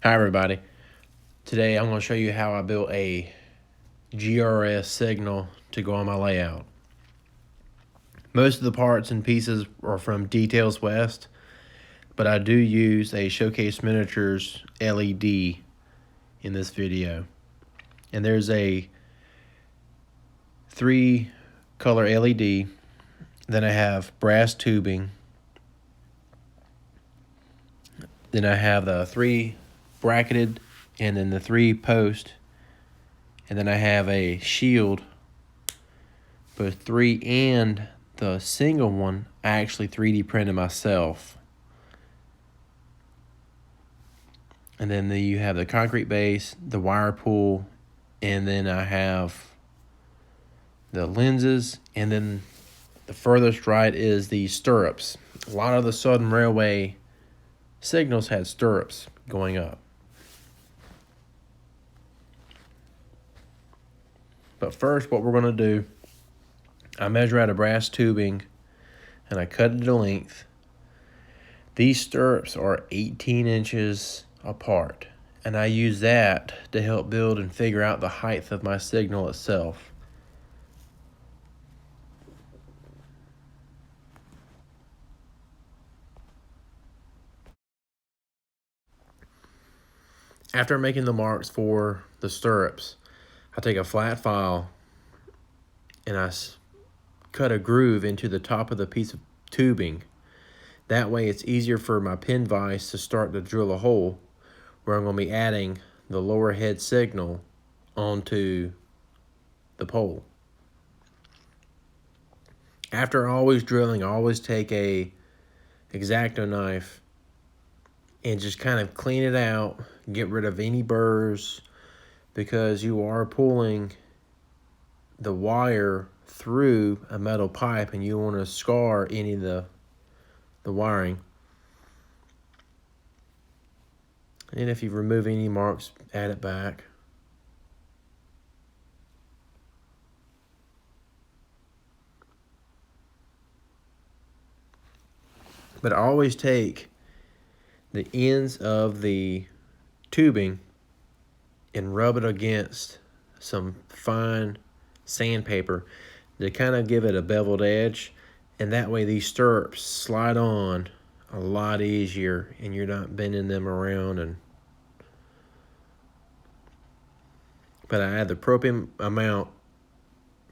Hi everybody. Today I'm going to show you how I built a GRS signal to go on my layout. Most of the parts and pieces are from Details West, but I do use a Showcase Miniatures LED in this video. And there's a 3-color LED, then I have brass tubing, then I have the 3 bracketed and then the 3 post, and then I have a shield, both 3 and the single one I actually 3D printed myself. And then you have the concrete base, the wire pool, and then I have the lenses, and then the furthest right is the stirrups. A lot of the Southern Railway signals had stirrups going up. But first, what we're going to do, I measure out a brass tubing and I cut it to length. These stirrups are 18 inches apart, and I use that to help build and figure out the height of my signal itself. After making the marks for the stirrups, I take a flat file and I cut a groove into the top of the piece of tubing. That way it's easier for my pin vise to start to drill a hole where I'm going to be adding the lower head signal onto the pole. After always drilling, I always take a X-Acto knife and just kind of clean it out, get rid of any burrs, because you are pulling the wire through a metal pipe and you want to scar any of the wiring. And if you remove any marks, add it back. But I always take the ends of the tubing and rub it against some fine sandpaper to kind of give it a beveled edge, and that way these stirrups slide on a lot easier and you're not bending them around. But I add the appropriate amount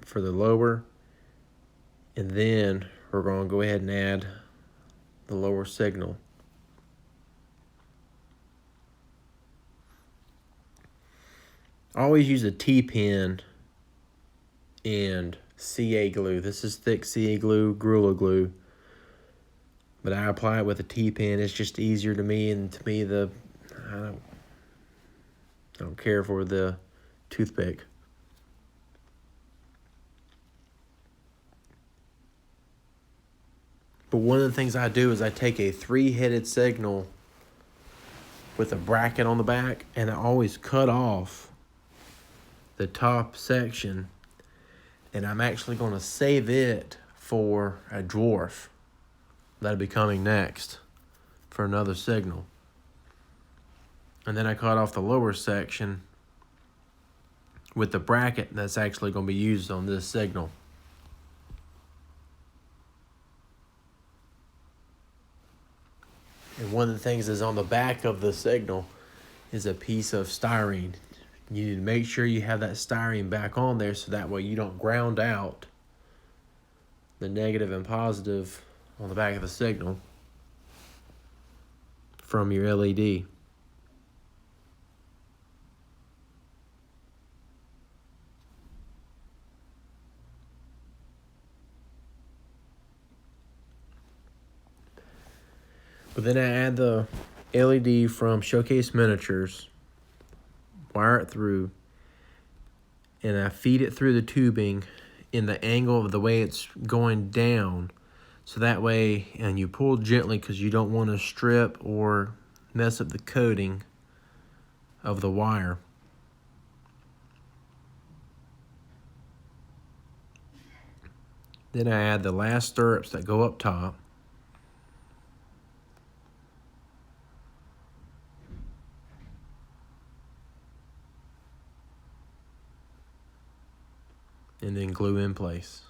for the lower, and then we're going to go ahead and add the lower signal. I always use a T-pin and CA glue. This is thick CA glue, Gorilla Glue. But I apply it with a T-pin. It's just easier to me, and to me I don't care for the toothpick. But one of the things I do is I take a 3-headed signal with a bracket on the back, and I always cut off the top section, and I'm actually going to save it for a dwarf that'll be coming next for another signal. And then I cut off the lower section with the bracket that's actually going to be used on this signal. And one of the things is on the back of the signal is a piece of styrene. You need to make sure you have that styrene back on there so that way you don't ground out the negative and positive on the back of the signal from your LED. But then I add the LED from Showcase Miniatures, wire it through, and I feed it through the tubing in the angle of the way it's going down. So that way, and you pull gently because you don't want to strip or mess up the coating of the wire. Then I add the last stirrups that go up top. and then glue in place.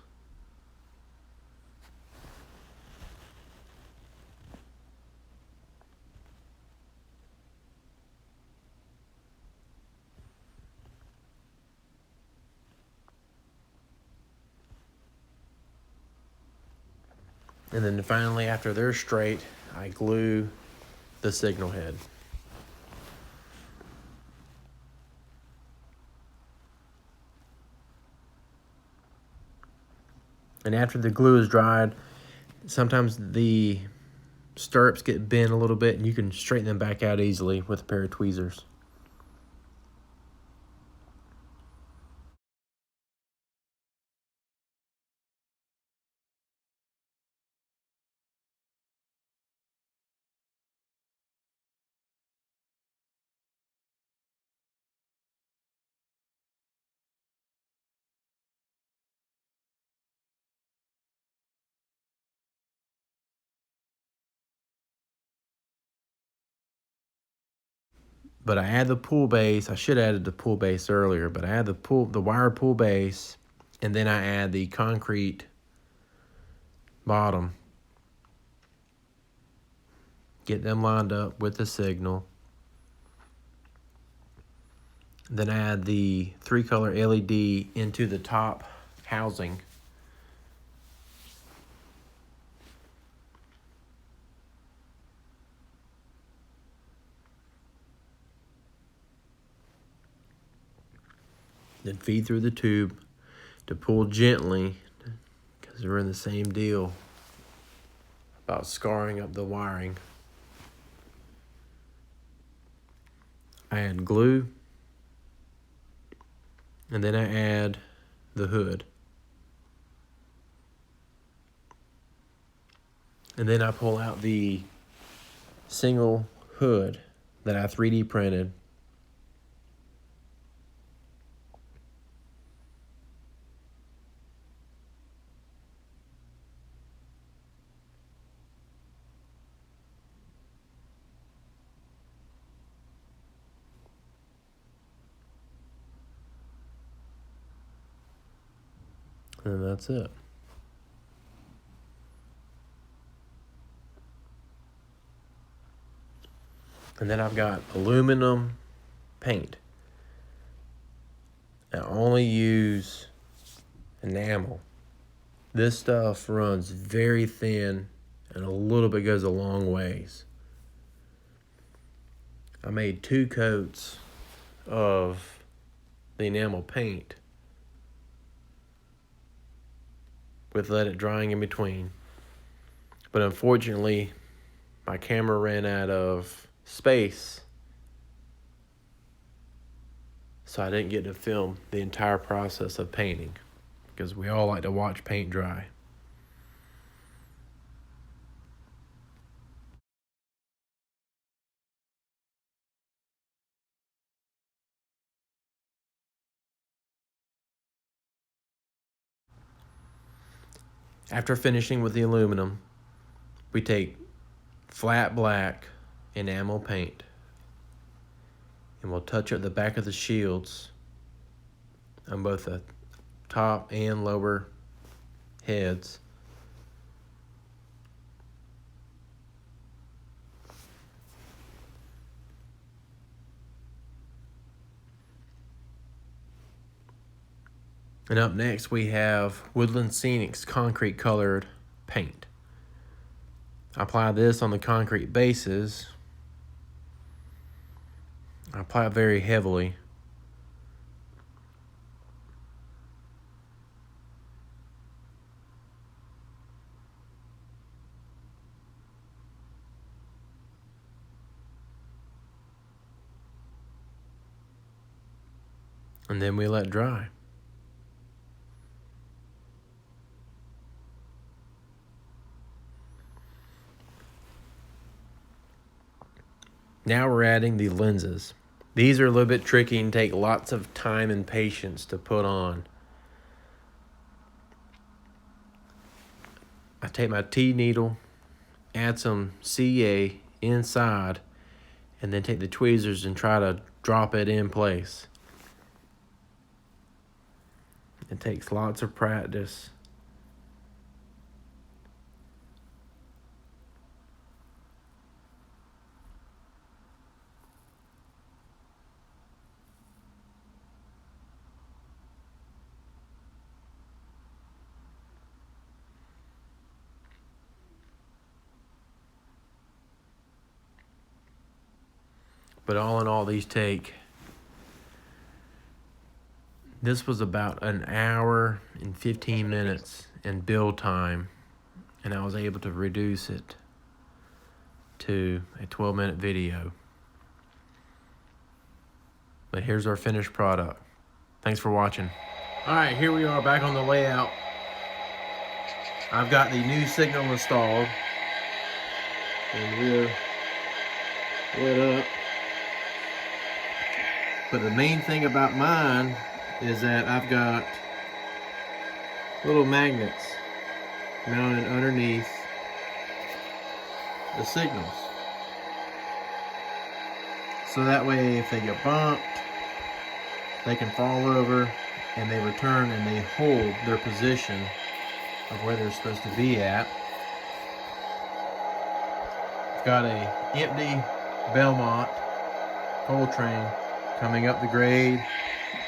And then finally, after they're straight, I glue the signal head. And after the glue is dried, sometimes the stirrups get bent a little bit, and you can straighten them back out easily with a pair of tweezers. But I add the pull base. I should have added the pull base earlier, but I add the wire pull base, and then I add the concrete bottom. Get them lined up with the signal. Then add the 3-color LED into the top housing. Then feed through the tube to pull gently, because we're in the same deal about scarring up the wiring. I add glue, and then I add the hood. And then I pull out the single hood that I 3D printed. And that's it. And then I've got aluminum paint. I only use enamel. This stuff runs very thin, and a little bit goes a long ways. I made 2 coats of the enamel paint with let it drying in between. But unfortunately, my camera ran out of space, so I didn't get to film the entire process of painting, because we all like to watch paint dry. After finishing with the aluminum, we take flat black enamel paint, and we'll touch up the back of the shields on both the top and lower heads. And up next we have Woodland Scenic's concrete colored paint. I apply this on the concrete bases. I apply it very heavily. And then we let dry. Now we're adding the lenses. These are a little bit tricky and take lots of time and patience to put on. I take my T-needle, add some CA inside, and then take the tweezers and try to drop it in place. It takes lots of practice. But all in all, this was about an hour and 15 minutes in build time, and I was able to reduce it to a 12-minute video. But here's our finished product. Thanks for watching. All right, here we are back on the way out. I've got the new signal installed, and we're lit up. But the main thing about mine is that I've got little magnets mounted underneath the signals. So that way if they get bumped, they can fall over and they return and they hold their position of where they're supposed to be at. I've got a empty Belmont coal train coming up the grade,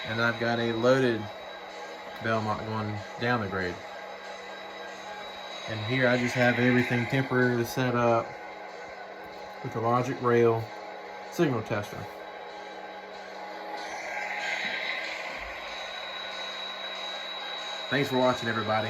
and I've got a loaded Belmont going down the grade. And here I just have everything temporarily set up with the logic rail signal tester. Thanks for watching, everybody.